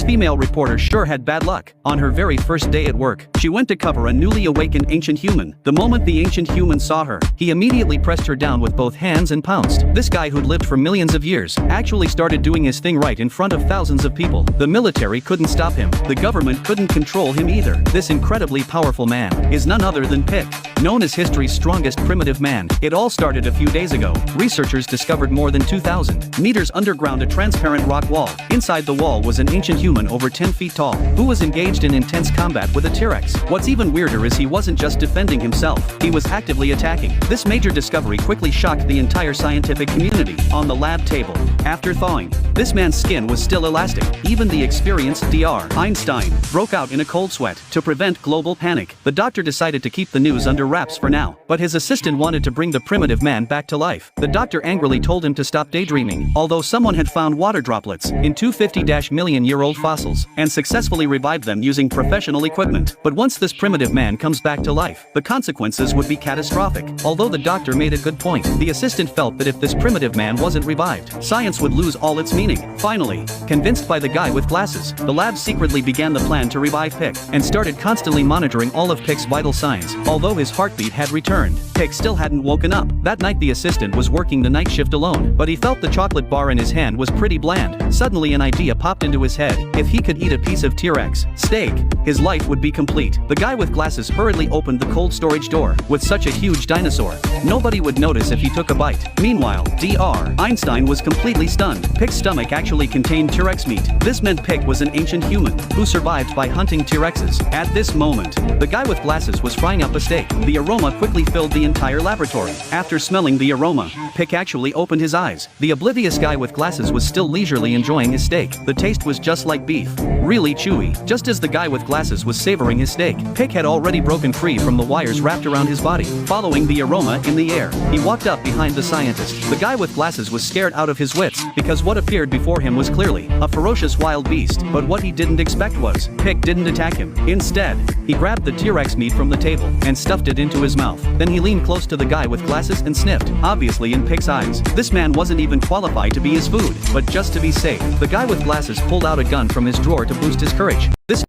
female reporter sure had bad luck. On her very first day at work, she went to cover a newly awakened ancient human. The moment the ancient human saw her, he immediately pressed her down with both hands and pounced. This guy who'd lived for millions of years actually started doing his thing right in front of thousands of people. The military couldn't stop him. The government couldn't control him either. This incredibly powerful man is none other than Pick, known as history's strongest primitive man. It all started a few days ago. Researchers discovered more than 2,000 meters underground a transparent rock wall. Inside the wall was an ancient human over 10 feet tall, who was engaged in intense combat with a T-Rex. What's even weirder is he wasn't just defending himself, he was actively attacking. This major discovery quickly shocked the entire scientific community. On the lab table, after thawing, this man's skin was still elastic. Even the experienced Dr. Einstein broke out in a cold sweat. To prevent global panic, the doctor decided to keep the news under wraps for now, but his assistant wanted to bring the primitive man back to life. The doctor angrily told him to stop daydreaming, although someone had found water droplets in 250-million-year-old fossils and successfully revived them using professional equipment. But once this primitive man comes back to life, the consequences would be catastrophic. Although the doctor made a good point, the assistant felt that if this primitive man wasn't revived, science would lose all its meaning. Finally, convinced by the guy with glasses, the lab secretly began the plan to revive Pick and started constantly monitoring all of Pick's vital signs. Although his heartbeat had returned, Pick still hadn't woken up. That night the assistant was working the night shift alone, but he felt the chocolate bar in his hand was pretty bland. Suddenly an idea popped into his head. If he could eat a piece of T-Rex steak, his life would be complete. The guy with glasses hurriedly opened the cold storage door. With such a huge dinosaur, nobody would notice if he took a bite. Meanwhile, Dr. Einstein was completely stunned. Pick's stomach actually contained T-Rex meat. This meant Pick was an ancient human who survived by hunting T-Rexes. At this moment, the guy with glasses was frying up a steak. The aroma quickly filled the entire laboratory. After smelling the aroma, Pick actually opened his eyes. The oblivious guy with glasses was still leisurely enjoying his steak. The taste was just like beef, really chewy. Just as the guy with glasses was savoring his steak, Pick had already broken free from the wires wrapped around his body. Following the aroma in the air, he walked up behind the scientist. The guy with glasses was scared out of his wits, because what appeared before him was clearly a ferocious wild beast. But what he didn't expect was, Pick didn't attack him. Instead, he grabbed the T-Rex meat from the table and stuffed it into his mouth. Then he leaned close to the guy with glasses and sniffed. Obviously in Pick's eyes, this man wasn't even qualified to be his food. But just to be safe, the guy with glasses pulled out a gun from his drawer to boost his courage.